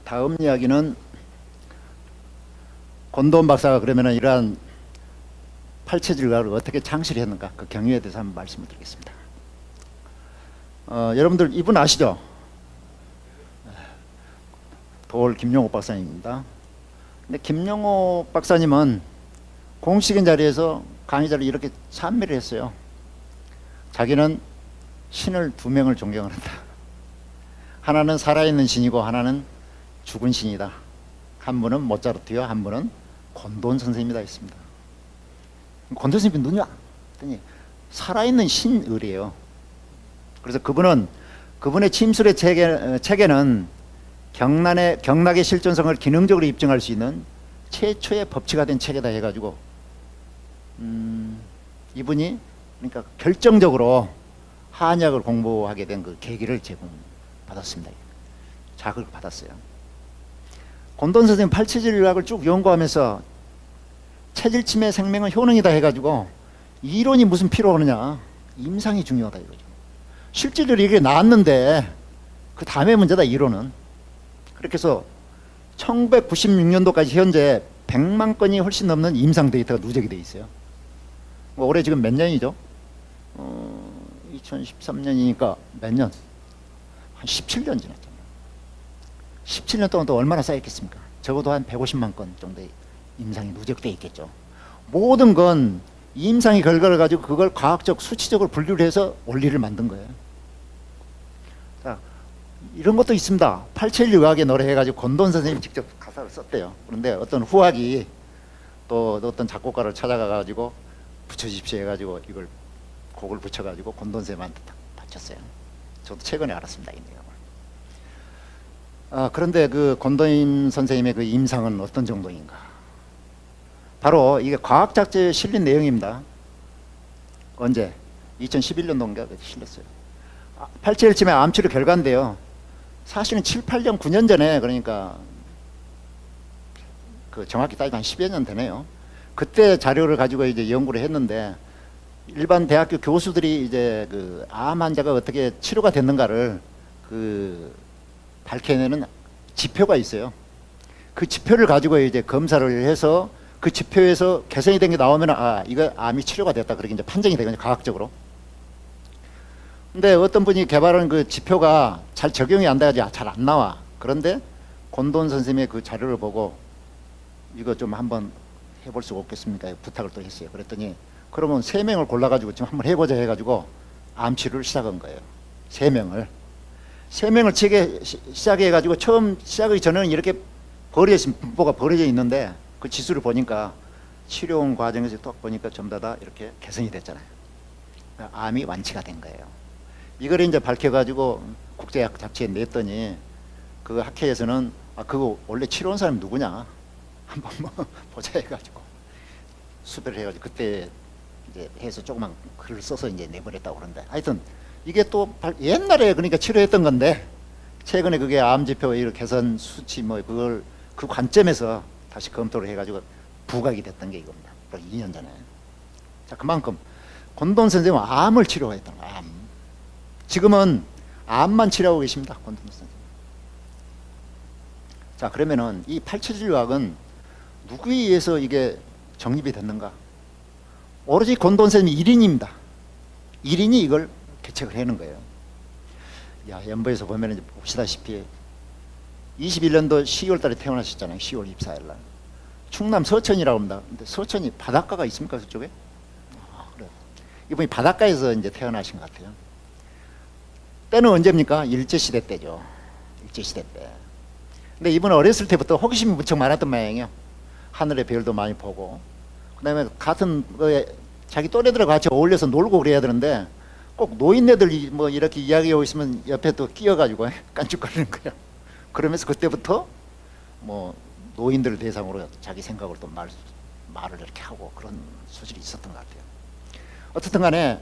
다음 이야기는 권도원 박사가 그러면은 이러한 팔체질과를 어떻게 창실했는가 그 경위에 대해서 한번 말씀을 드리겠습니다. 여러분들 이분 아시죠? 도올 김용옥 박사님입니다. 근데 김용옥 박사님은 공식인 자리에서 강의자를 이렇게 찬미를 했어요. 자기는 신을 두 명을 존경을 한다. 하나는 살아있는 신이고 하나는 죽은 신이다. 한 분은 모차르트요, 한 분은 권도원 선생님이다 했습니다. 권도원 선생님이 누구냐? 했더니 살아있는 신을이에요. 그래서 그분의 침술의 체계는 경락의 실존성을 기능적으로 입증할 수 있는 최초의 법치가 된 체계다 해가지고 이분이 그러니까 결정적으로 한약을 공부하게 된 그 계기를 제공받았습니다. 자극을 받았어요. 권도원 선생님 팔체질의학을 쭉 연구하면서 체질침해 생명은 효능이다 해가지고 이론이 무슨 필요 없느냐, 임상이 중요하다 이거죠. 실질적으로 이게 나왔는데 그 다음에 문제다 이론은. 그렇게 해서 1996년도까지 현재 100만 건이 훨씬 넘는 임상 데이터가 누적이 돼 있어요. 올해 지금 몇 년이죠? 2013년이니까 몇 년? 한 17년 지났잖아요. 17년 동안 또 얼마나 쌓였겠습니까? 적어도 한 150만 건 정도의 임상이 누적돼 있겠죠. 모든 건 임상의 결과를 가지고 그걸 과학적 수치적으로 분류를 해서 원리를 만든 거예요. 자, 이런 것도 있습니다. 팔체의학에 노래해가지고 권도원 선생님이 직접 가사를 썼대요. 그런데 어떤 후학이 또 어떤 작곡가를 찾아가가지고 붙여주십시오 해가지고 이걸 곡을 붙여가지고 권도원 선생님한테 바쳤어요. 저도 최근에 알았습니다, 이 내용을. 그런데 그 권도원 선생님의 그 임상은 어떤 정도인가? 바로 이게 과학 잡지에 실린 내용입니다. 언제? 2011년도인가 실렸어요. 팔체일침의 암치료 결과인데요. 사실은 7, 8년, 9년 전에, 그러니까 그 정확히 따지면 한 10여 년 되네요. 그때 자료를 가지고 이제 연구를 했는데 일반 대학교 교수들이 이제 그 암 환자가 어떻게 치료가 됐는가를 그 밝혀내는 지표가 있어요. 그 지표를 가지고 이제 검사를 해서 그 지표에서 개선이 된 게 나오면 이거 암이 치료가 됐다, 그렇게 이제 판정이 되거든요, 과학적으로. 근데 어떤 분이 개발한 그 지표가 잘 적용이 안 돼가지고 잘 안 나와. 그런데 권도원 선생님의 그 자료를 보고 이거 좀 한번 해볼 수가 없겠습니까? 부탁을 또 했어요. 그랬더니 그러면 3명을 골라가지고 지금 한번 해보자 해가지고 암 치료를 시작한 거예요. 3명을 시작해가지고 처음 시작하기 전에는 이렇게 분포가 버려져 있는데 그 지수를 보니까 치료원 과정에서 또 보니까 전부 다 이렇게 개선이 됐잖아요. 암이 완치가 된 거예요. 이걸 이제 밝혀가지고 국제약 잡지에 냈더니 그 학회에서는 그거 원래 치료한 사람이 누구냐 한번 뭐 보자 해가지고 수배를 해가지고 그때 이제 해서 조그만 글을 써서 이제 내보냈다고 그러는데, 하여튼 이게 또 옛날에 그러니까 치료했던 건데 최근에 그게 암지표 이렇게 개선 수치 뭐 그걸 그 관점에서 다시 검토를 해가지고 부각이 됐던 게 이겁니다. 2년 전에. 자, 그만큼 권도원 선생님은 암을 치료했던 거예요. 암. 지금은 암만 치료하고 계십니다, 권도원 선생님. 자, 그러면은 이 팔체질의학은 누구에 의해서 이게 정립이 됐는가? 오로지 권도원 선생님 1인입니다. 1인이 이걸 개척을 해놓은 거예요. 연보에서 보면 이제 보시다시피 21년도 12월 달에 태어나셨잖아요. 10월 24일 날. 충남 서천이라고 합니다. 근데 서천이 바닷가가 있습니까, 그쪽에? 그래요. 이분이 바닷가에서 이제 태어나신 것 같아요. 때는 언제입니까? 일제시대 때죠. 일제시대 때. 근데 이분은 어렸을 때부터 호기심이 무척 많았던 모양이에요. 하늘의 별도 많이 보고, 그 다음에 같은 자기 또래들하고 같이 어울려서 놀고 그래야 되는데 꼭 노인네들 뭐 이렇게 이야기하고 있으면 옆에 또 끼어가지고 깐죽거리는 거예요. 그러면서 그때부터 뭐 노인들을 대상으로 자기 생각을 또 말을 이렇게 하고 그런 소질이 있었던 것 같아요. 어쨌든 간에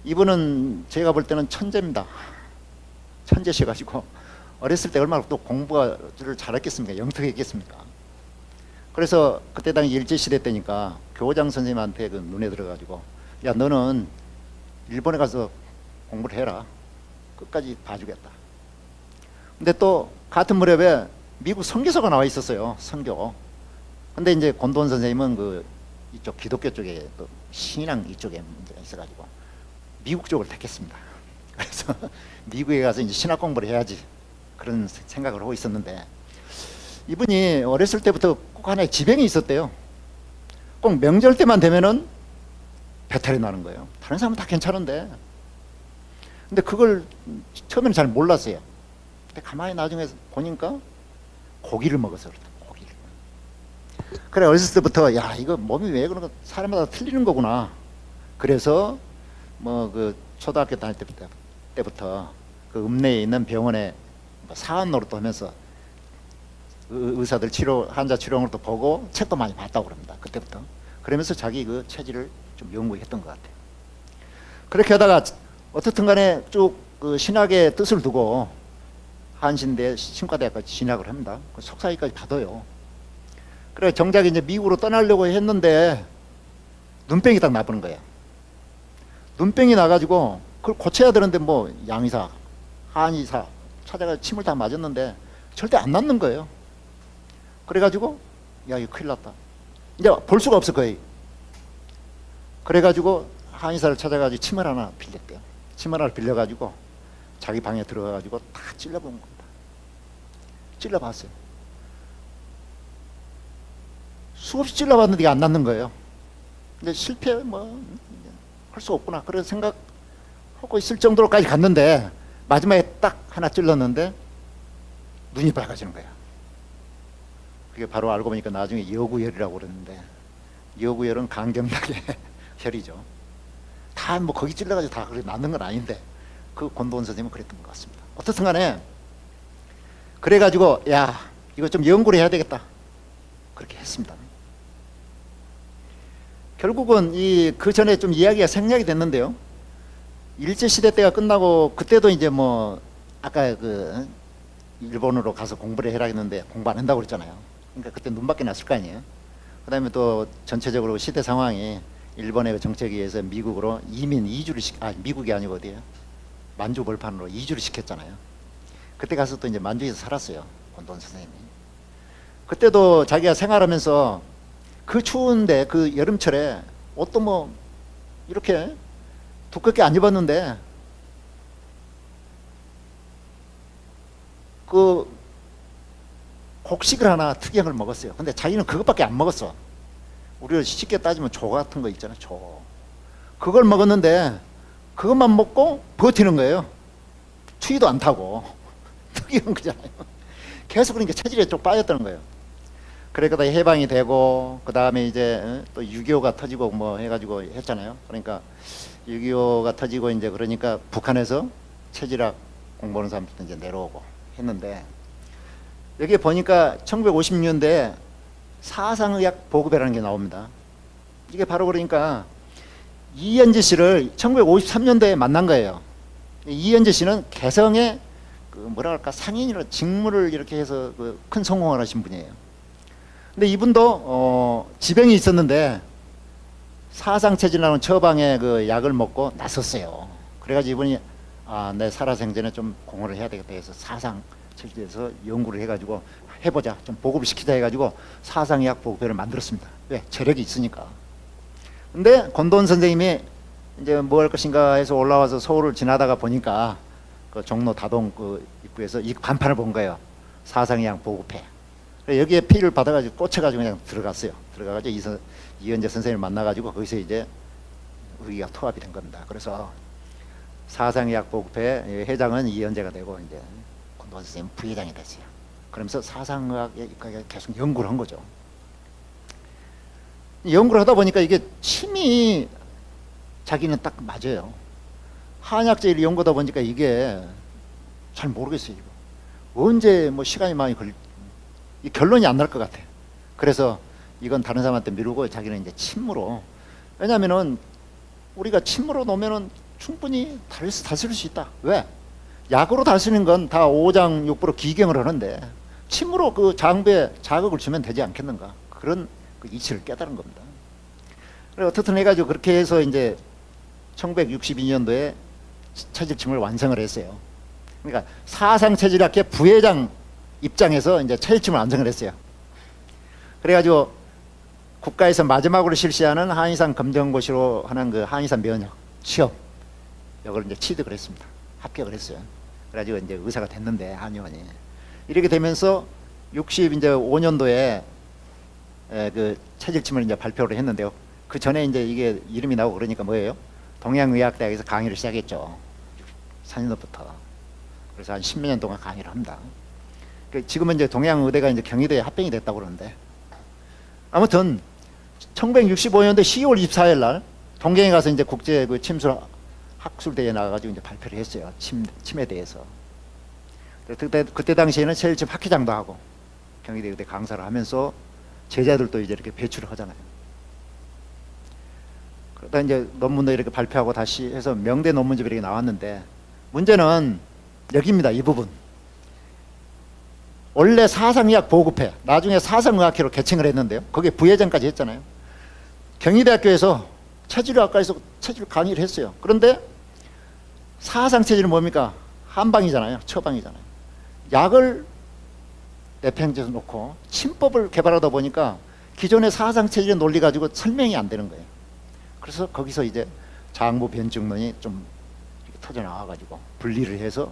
이분은 제가 볼 때는 천재입니다. 천재셔가지고 어렸을 때 얼마나 또 공부를 잘했겠습니까? 영특했겠습니까? 그래서 그때 당시 일제시대 때니까 교장 선생님한테 그 눈에 들어가지고, 야, 너는 일본에 가서 공부를 해라. 끝까지 봐주겠다. 근데 또 같은 무렵에 미국 선교서가 나와 있었어요. 선교. 근데 이제 권도원 선생님은 그 이쪽 기독교 쪽에 또 신앙 이쪽에 문제가 있어가지고 미국 쪽을 택했습니다. 그래서 미국에 가서 이제 신학 공부를 해야지 그런 생각을 하고 있었는데, 이분이 어렸을 때부터 꼭 하나의 지병이 있었대요. 꼭 명절 때만 되면은 배탈이 나는 거예요. 다른 사람은 다 괜찮은데. 근데 그걸 처음에는 잘 몰랐어요. 근데 가만히 나중에 보니까 고기를 먹어서 그렇다. 고기를. 그래, 어렸을 때부터 야, 이거 몸이 왜 그런 거 사람마다 틀리는 거구나. 그래서 뭐 그 초등학교 다닐 때부터 그 읍내에 있는 병원에 사원 노릇도 하면서 의사들 환자 치료를 또 보고 책도 많이 봤다고 그럽니다. 그때부터. 그러면서 자기 그 체질을 좀 연구했던 것 같아요. 그렇게 하다가 어떻든 간에 쭉 그 신학의 뜻을 두고 한신대 신과대학까지 진학을 합니다. 석사학위까지 받아요. 그래, 정작 이제 미국으로 떠나려고 했는데 눈병이 딱 나버린 거예요. 눈병이 나가지고 그걸 고쳐야 되는데 뭐 양의사, 한의사 찾아가 침을 다 맞았는데 절대 안 낫는 거예요. 그래가지고 야, 이거 큰일 났다. 이제 볼 수가 없어 거의. 그래가지고 한의사를 찾아가지고 침을 하나 빌렸대요. 침을 하나 빌려가지고 자기 방에 들어가가지고 다 찔러본 겁니다. 찔러봤어요. 수없이 찔러봤는데 이게 안 낫는 거예요. 근데 실패 뭐 할 수 없구나 그런 생각하고 있을 정도로까지 갔는데, 마지막에 딱 하나 찔렀는데 눈이 밝아지는 거야. 그게 바로 알고 보니까 나중에 여구열이라고 그러는데, 여구열은 강경락의 혈이죠. 다 뭐 거기 찔러가지고 다 그렇게 낫는 건 아닌데, 그 권도원 선생님은 그랬던 것 같습니다. 어떻든 간에 그래가지고 야, 이거 좀 연구를 해야 되겠다 그렇게 했습니다. 결국은 그 전에 좀 이야기가 생략이 됐는데요. 일제시대 때가 끝나고 그때도 이제 뭐 아까 그 일본으로 가서 공부를 해라 했는데 공부 안 한다고 그랬잖아요. 그러니까 그때 눈밖에 났을 거 아니에요. 그 다음에 또 전체적으로 시대 상황이 일본의 정책에 의해서 미국으로 이주를 미국이 아니고 어디예요? 만주 벌판으로 이주를 시켰잖아요. 그때 가서 또 이제 만주에서 살았어요. 권도원 선생님이. 그때도 자기가 생활하면서 그 추운데 그 여름철에 옷도 뭐 이렇게 두껍게 안 입었는데 그 곡식을 하나 특이한 걸 먹었어요. 근데 자기는 그것밖에 안 먹었어. 우리가 쉽게 따지면 조 같은 거 있잖아요. 조. 그걸 먹었는데 그것만 먹고 버티는 거예요. 추위도 안 타고. 특이한 거잖아요. 계속 그러니까 체질에 좀 빠졌다는 거예요. 그러니까 해방이 되고 그 다음에 이제 또 6.25가 터지고 뭐 해가지고 했잖아요. 그러니까 6.25가 터지고 이제 그러니까 북한에서 체질학 공부하는 사람들도 이제 내려오고 했는데, 여기 보니까 1950년대에 사상의학 보급회라는 게 나옵니다. 이게 바로 그러니까 이현재 씨를 1953년도에 만난 거예요. 이현재 씨는 개성의 그 뭐라 할까 상인이라 직무를 이렇게 해서 그 큰 성공을 하신 분이에요. 근데 이분도 지병이 있었는데 사상체질이라는 처방의 그 약을 먹고 났었어요. 그래가지고 이분이 내 살아생전에 좀 공헌을 해야 되겠다 해서 사상체질에서 연구를 해가지고 해보자, 좀 보급을 시키자 해가지고 사상의학 보급회를 만들었습니다. 왜? 재력이 있으니까. 근데 권도원 선생님이 이제 뭐 할 것인가 해서 올라와서 서울을 지나다가 보니까 그 종로 다동 그 입구에서 이 간판을 본 거예요. 사상의학 보급회. 여기에 피를 받아가지고 꽂혀가지고 그냥 들어갔어요. 들어가가지고 이현재 선생님을 만나가지고 거기서 이제 의기가 투합이 된 겁니다. 그래서 사상의학 보급회 회장은 이현재가 되고 이제 권도원 선생님 부회장이 됐어요. 그러면서 사상의학에 계속 연구를 한 거죠. 연구를 하다 보니까 이게 침이 자기는 딱 맞아요. 한약재를 연구하다 보니까 이게 잘 모르겠어요. 이거. 언제 뭐 시간이 많이 이 결론이 안 날 것 같아. 그래서 이건 다른 사람한테 미루고 자기는 이제 침으로, 왜냐면은 우리가 침으로 놓으면은 충분히 다스릴 수 있다. 왜? 약으로 다스리는 건 다 오장육부로 기경을 하는데 침으로 그 장부에 자극을 주면 되지 않겠는가. 그런 그 이치를 깨달은 겁니다. 그래서 어떻든 해가지고 그렇게 해서 이제 1962년도에 체질침을 완성을 했어요. 그러니까 사상체질학회 부회장 입장에서 이제 체질침을 완성을 했어요. 그래가지고 국가에서 마지막으로 실시하는 한의사 검정고시로 하는 그 한의사 면역 시험, 이걸 이제 취득을 했습니다. 합격을 했어요. 그래가지고 이제 의사가 됐는데, 한의원이 이렇게 되면서 65년도에 그 체질침을 이제 발표를 했는데요. 그 전에 이제 이게 이름이 나오고 그러니까 뭐예요? 동양의학대학에서 강의를 시작했죠. 4년도부터. 그래서 한 10몇 년 동안 강의를 합니다. 지금은 이제 동양의대가 이제 경희대에 합병이 됐다고 그러는데, 아무튼 1965년도 12월 24일 날 동경에 가서 이제 국제 그 침술 학술 대회에 나가가지고 이제 발표를 했어요. 침에 대해서. 그때 당시에는 체질침 학회장도 하고 경희대 의대 강사를 하면서 제자들도 이제 이렇게 배출을 하잖아요. 그러다 이제 논문도 이렇게 발표하고 다시 해서 명대 논문집이 이렇게 나왔는데, 문제는 여기입니다. 이 부분. 원래 사상의학 보급회, 나중에 사상의학회로 개칭을 했는데요. 거기에 부회장까지 했잖아요. 경희대학교에서 체질의학과에서 체질 강의를 했어요. 그런데 사상체질은 뭡니까? 한방이잖아요. 처방이잖아요. 약을 내팽개쳐 놓고 침법을 개발하다 보니까 기존의 사상체질의 논리 가지고 설명이 안 되는 거예요. 그래서 거기서 이제 장부 변증론이 좀 터져 나와가지고 분리를 해서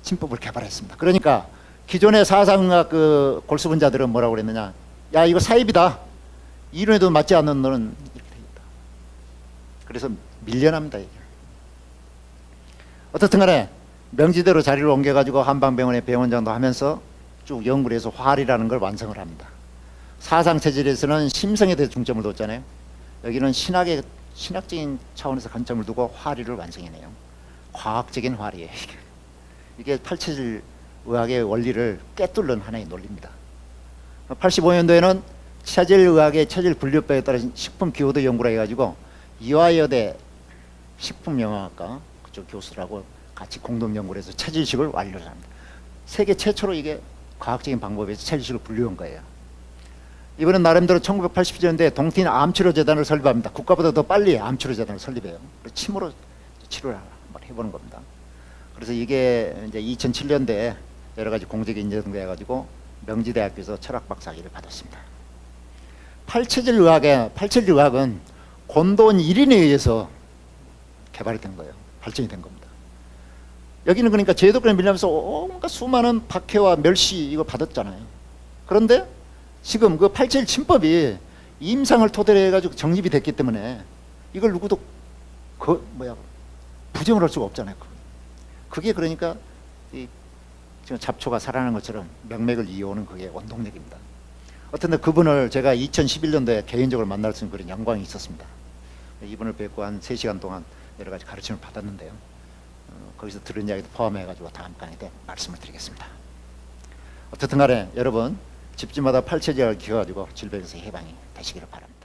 침법을 개발했습니다. 그러니까 기존의 사상학 그 골수분자들은 뭐라고 그랬느냐? 야, 이거 사입이다. 이론에도 맞지 않는 너는 이렇게 되겠다. 그래서 밀려납니다. 이게. 어떻든 간에 명지대로 자리를 옮겨가지고 한방병원의 병원장도 하면서 쭉 연구를 해서 활이라는 걸 완성을 합니다. 사상체질에서는 심성에 대해 중점을 뒀잖아요. 여기는 신학적인 차원에서 관점을 두고 활이를 완성해내요. 과학적인 활이에요. 이게 팔체질 의학의 원리를 꿰뚫는 하나의 논리입니다. 85년도에는 체질의학의 체질분류법에 따른 식품기호도 연구를 해가지고 이화여대 식품영양학과 그쪽 교수라고 같이 공동 연구를 해서 체질식을 완료를 합니다. 세계 최초로 이게 과학적인 방법에서 체질식을 분류한 거예요. 이번엔 나름대로 1980년대에 동태인 암치료재단을 설립합니다. 국가보다 더 빨리 암치료재단을 설립해요. 침으로 치료를 한번 해보는 겁니다. 그래서 이게 이제 2007년대에 여러 가지 공적이 인정돼 가지고 명지대학교에서 철학 박사학위를 받았습니다. 팔체질 의학은 곤돈 1인에 의해서 개발이 된 거예요. 발전이 된 겁니다. 여기는 그러니까 제도권에 밀리면서 온갖 수많은 박해와 멸시 이거 받았잖아요. 그런데 지금 그 팔체질 침법이 임상을 토대로 해가지고 정립이 됐기 때문에 이걸 누구도 부정을 할 수가 없잖아요. 그게 그러니까 지금 잡초가 살아나는 것처럼 명맥을 이어오는 그게 원동력입니다. 어쨌든 그분을 제가 2011년도에 개인적으로 만날 수 있는 그런 영광이 있었습니다. 이분을 뵙고 한 3시간 동안 여러 가지 가르침을 받았는데요. 거기서 들은 이야기도 포함해가지고 다음 강의 때 말씀을 드리겠습니다. 어쨌든 간에 여러분 집집마다 팔체질을 키워가지고 질병에서 해방이 되시기를 바랍니다.